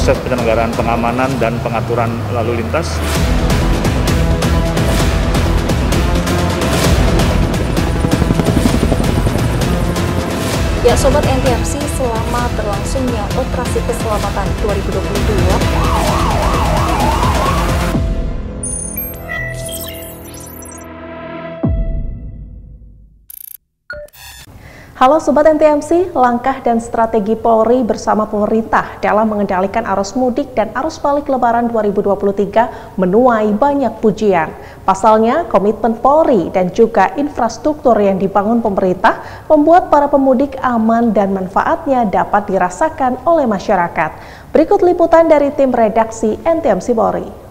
proses penyelenggaraan pengamanan dan pengaturan lalu lintas. Ya Sobat NTMC, selama berlangsungnya Operasi Keselamatan 2022, halo Sobat NTMC, langkah dan strategi Polri bersama pemerintah dalam mengendalikan arus mudik dan arus balik Lebaran 2023 menuai banyak pujian. Pasalnya, komitmen Polri dan juga infrastruktur yang dibangun pemerintah membuat para pemudik aman dan manfaatnya dapat dirasakan oleh masyarakat. Berikut liputan dari tim redaksi NTMC Polri.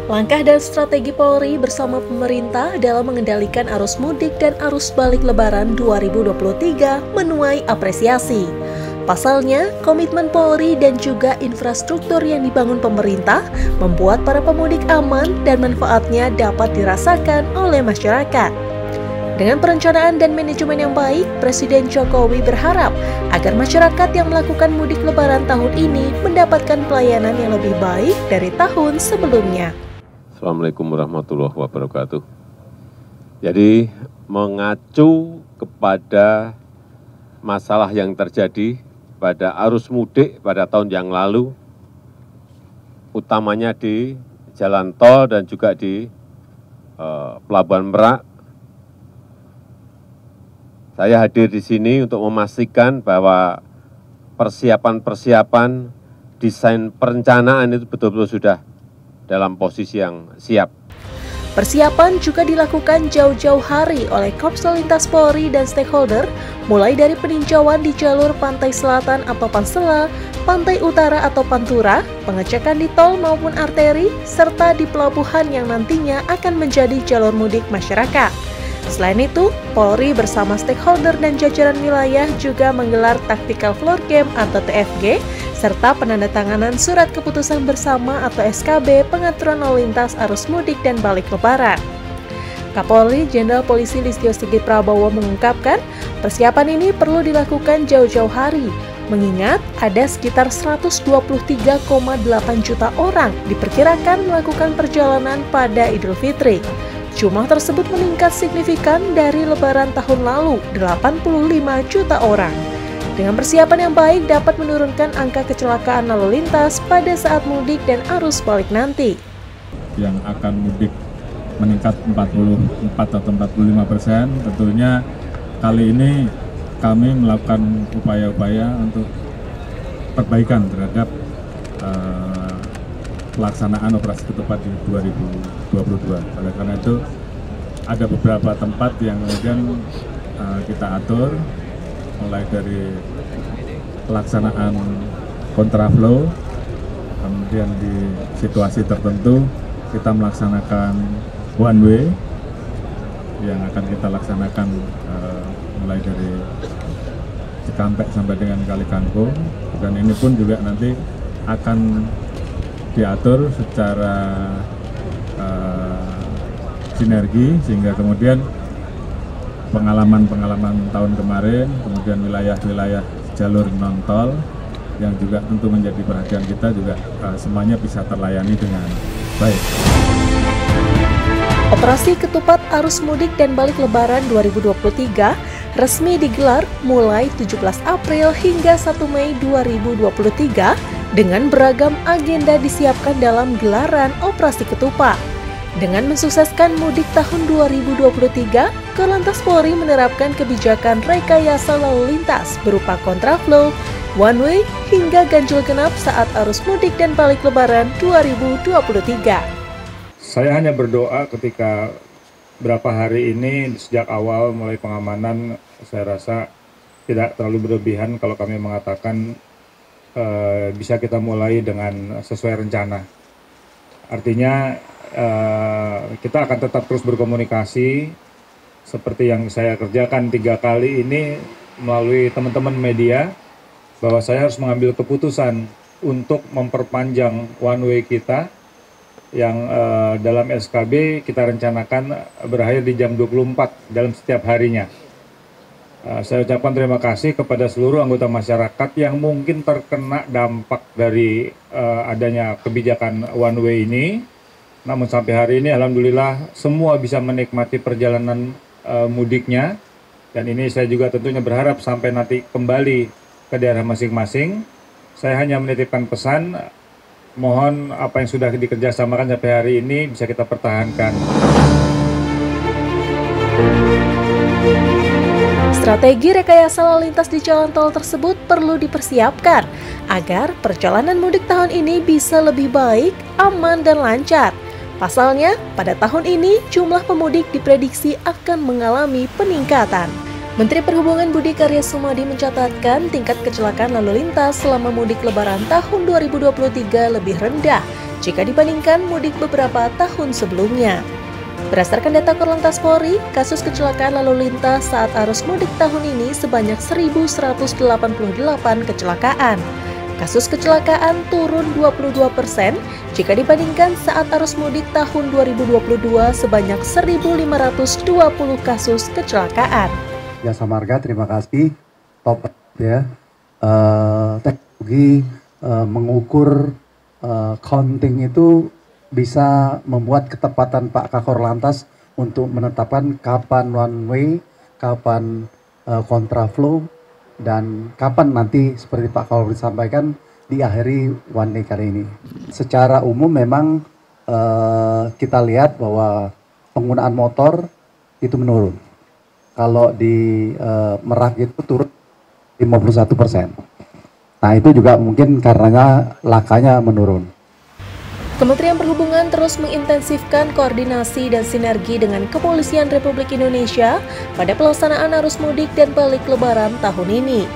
Langkah dan strategi Polri bersama pemerintah dalam mengendalikan arus mudik dan arus balik Lebaran 2023 menuai apresiasi. Pasalnya, komitmen Polri dan juga infrastruktur yang dibangun pemerintah membuat para pemudik aman dan manfaatnya dapat dirasakan oleh masyarakat. Dengan perencanaan dan manajemen yang baik, Presiden Jokowi berharap agar masyarakat yang melakukan mudik Lebaran tahun ini mendapatkan pelayanan yang lebih baik dari tahun sebelumnya. Assalamualaikum warahmatullahi wabarakatuh. Jadi mengacu kepada masalah yang terjadi pada arus mudik pada tahun yang lalu, utamanya di jalan tol dan juga di Pelabuhan Merak. Saya hadir di sini untuk memastikan bahwa persiapan-persiapan desain perencanaan itu betul-betul sudah dalam posisi yang siap. Persiapan juga dilakukan jauh-jauh hari oleh Korps Lalu Lintas Polri dan stakeholder, mulai dari peninjauan di jalur pantai selatan atau Pansela, pantai utara atau Pantura, pengecekan di tol maupun arteri, serta di pelabuhan yang nantinya akan menjadi jalur mudik masyarakat. Selain itu, Polri bersama stakeholder dan jajaran wilayah juga menggelar Tactical Floor Camp atau TFG, serta penandatanganan surat keputusan bersama atau SKB pengaturan lalu lintas arus mudik dan balik Lebaran. Kapolri Jenderal Polisi Listio Sigit Prabowo mengungkapkan, persiapan ini perlu dilakukan jauh-jauh hari, mengingat ada sekitar 123,8 juta orang diperkirakan melakukan perjalanan pada Idul Fitri. Jumlah tersebut meningkat signifikan dari Lebaran tahun lalu, 85 juta orang. Dengan persiapan yang baik dapat menurunkan angka kecelakaan lalu lintas pada saat mudik dan arus balik nanti. Yang akan mudik meningkat 44 atau 45%, tentunya kali ini kami melakukan upaya-upaya untuk perbaikan terhadap pelaksanaan operasi ketupat di 2022. Oleh karena itu ada beberapa tempat yang kemudian kita atur, mulai dari pelaksanaan kontraflow, kemudian di situasi tertentu kita melaksanakan one way yang akan kita laksanakan mulai dari Cikampek sampai dengan Kali Kangkung, dan ini pun juga nanti akan diatur secara sinergi sehingga kemudian pengalaman-pengalaman tahun kemarin, kemudian wilayah-wilayah jalur non-tol yang juga tentu menjadi perhatian kita juga semuanya bisa terlayani dengan baik. Operasi Ketupat Arus Mudik dan Balik Lebaran 2023 resmi digelar mulai 17 April hingga 1 Mei 2023 dengan beragam agenda disiapkan dalam gelaran Operasi Ketupat. Dengan mensukseskan mudik tahun 2023, Korlantas Polri menerapkan kebijakan rekayasa lalu lintas berupa kontraflow, one way, hingga ganjil genap saat arus mudik dan balik Lebaran 2023. Saya hanya berdoa ketika berapa hari ini sejak awal mulai pengamanan, saya rasa tidak terlalu berlebihan kalau kami mengatakan bisa kita mulai dengan sesuai rencana. Artinya kita akan tetap terus berkomunikasi seperti yang saya kerjakan 3 kali ini melalui teman-teman media, bahwa saya harus mengambil keputusan untuk memperpanjang one way kita yang dalam SKB kita rencanakan berakhir di jam 24 dalam setiap harinya. Saya ucapkan terima kasih kepada seluruh anggota masyarakat yang mungkin terkena dampak dari adanya kebijakan one way ini. Namun sampai hari ini alhamdulillah semua bisa menikmati perjalanan mudiknya. Dan ini saya juga tentunya berharap sampai nanti kembali ke daerah masing-masing. Saya hanya menitipkan pesan, mohon apa yang sudah dikerjasamakan sampai hari ini bisa kita pertahankan. Strategi rekayasa lalu lintas di jalan tol tersebut perlu dipersiapkan agar perjalanan mudik tahun ini bisa lebih baik, aman, dan lancar. Pasalnya, pada tahun ini jumlah pemudik diprediksi akan mengalami peningkatan. Menteri Perhubungan Budi Karya Sumadi mencatatkan tingkat kecelakaan lalu lintas selama mudik Lebaran tahun 2023 lebih rendah jika dibandingkan mudik beberapa tahun sebelumnya. Berdasarkan data Korlantas Polri, kasus kecelakaan lalu lintas saat arus mudik tahun ini sebanyak 1.188 kecelakaan. Kasus kecelakaan turun 22% jika dibandingkan saat arus mudik tahun 2022 sebanyak 1.520 kasus kecelakaan. Jasa Marga, terima kasih. Top ya. Teknologi mengukur counting itu bisa membuat ketepatan Pak Kakor Lantas untuk menetapkan kapan one way, kapan kontraflow, dan kapan nanti seperti Pak Kakor disampaikan diakhiri one way kali ini. Secara umum memang kita lihat bahwa penggunaan motor itu menurun. Kalau di Merak itu turun 51%. Nah itu juga mungkin karenanya lakanya menurun. Kementerian Perhubungan terus mengintensifkan koordinasi dan sinergi dengan Kepolisian Republik Indonesia pada pelaksanaan arus mudik dan balik Lebaran tahun ini.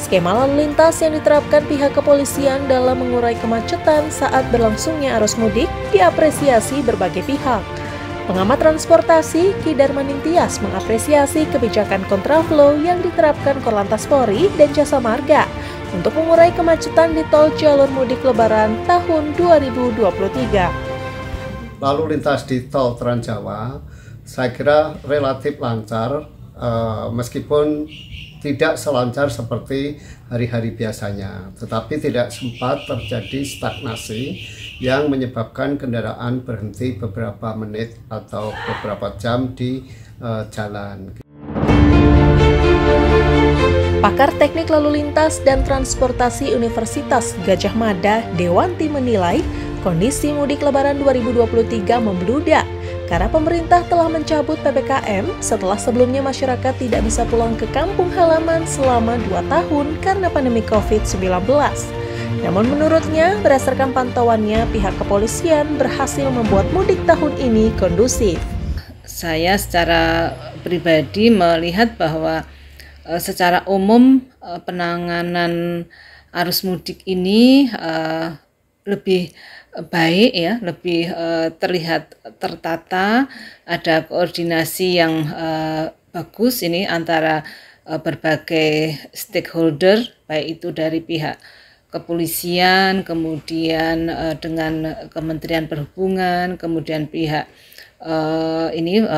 Skema lalu lintas yang diterapkan pihak kepolisian dalam mengurai kemacetan saat berlangsungnya arus mudik diapresiasi berbagai pihak. Pengamat transportasi Ki Darmaning Tias mengapresiasi kebijakan kontraflow yang diterapkan Korlantas Polri dan Jasa Marga untuk mengurai kemacetan di tol jalur mudik Lebaran tahun 2023. Lalu lintas di tol Trans Jawa, saya kira relatif lancar, meskipun tidak selancar seperti hari-hari biasanya, tetapi tidak sempat terjadi stagnasi yang menyebabkan kendaraan berhenti beberapa menit atau beberapa jam di jalan. Pakar Teknik Lalu Lintas dan Transportasi Universitas Gadjah Mada, Dewanti menilai kondisi mudik Lebaran 2023 membludak karena pemerintah telah mencabut PPKM setelah sebelumnya masyarakat tidak bisa pulang ke kampung halaman selama 2 tahun karena pandemi COVID-19. Namun menurutnya, berdasarkan pantauannya, pihak kepolisian berhasil membuat mudik tahun ini kondusif. Saya secara pribadi melihat bahwa secara umum penanganan arus mudik ini lebih baik ya, lebih terlihat tertata, ada koordinasi yang bagus ini antara berbagai stakeholder, baik itu dari pihak kepolisian, kemudian dengan Kementerian Perhubungan, kemudian pihak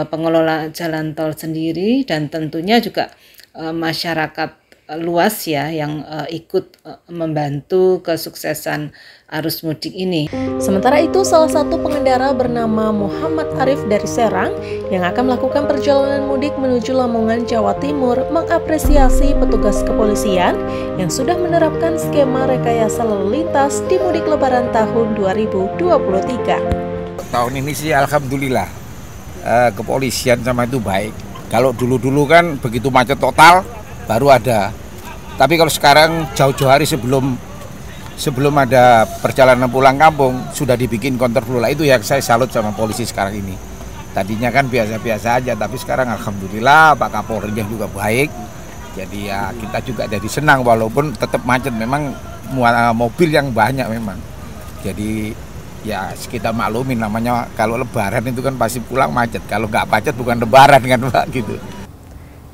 pengelola jalan tol sendiri, dan tentunya juga masyarakat luas ya yang ikut membantu kesuksesan arus mudik ini. Sementara itu, salah satu pengendara bernama Muhammad Arif dari Serang yang akan melakukan perjalanan mudik menuju Lamongan, Jawa Timur mengapresiasi petugas kepolisian yang sudah menerapkan skema rekayasa lalu lintas di mudik Lebaran tahun 2023. Tahun ini sih alhamdulillah kepolisian sama itu baik. Kalau dulu-dulu kan begitu macet total baru ada. Tapi kalau sekarang jauh-jauh hari sebelum ada perjalanan pulang kampung sudah dibikin kontraflow. Itu yang saya salut sama polisi sekarang ini. Tadinya kan biasa-biasa aja, tapi sekarang alhamdulillah Pak Kapolri juga baik. Jadi ya kita juga jadi senang walaupun tetap macet, memang mobil yang banyak memang. Jadi ya kita maklumin, namanya kalau Lebaran itu kan pasti pulang macet. Kalau nggak macet bukan Lebaran kan Pak gitu.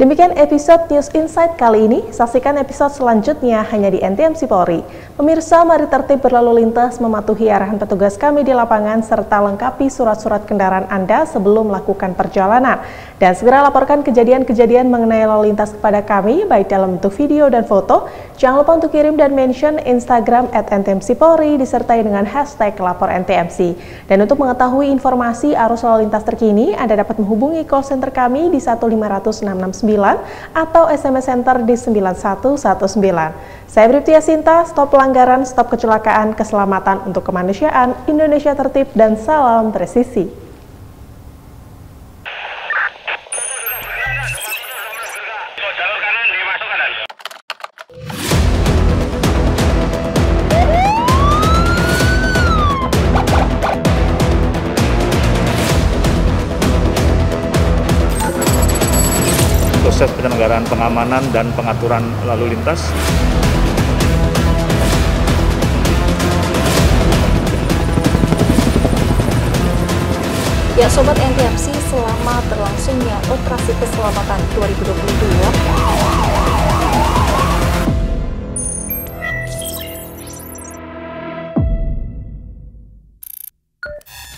Demikian episode News Insight kali ini. Saksikan episode selanjutnya hanya di NTMC Polri. Pemirsa, mari tertib berlalu lintas, mematuhi arahan petugas kami di lapangan, serta lengkapi surat-surat kendaraan Anda sebelum melakukan perjalanan. Dan segera laporkan kejadian-kejadian mengenai lalu lintas kepada kami, baik dalam bentuk video dan foto. Jangan lupa untuk kirim dan mention Instagram @NTMC Polri, disertai dengan hashtag lapor NTMC. Dan untuk mengetahui informasi arus lalu lintas terkini, Anda dapat menghubungi call center kami di 1500669 atau SMS Center di 9119. Saya Briptia Sinta, stop pelanggaran, stop kecelakaan, keselamatan untuk kemanusiaan, Indonesia tertib, dan salam presisi. Proses penyelenggaraan pengamanan dan pengaturan lalu lintas. Ya Sobat NTMC, selama berlangsungnya Operasi Keselamatan 2022,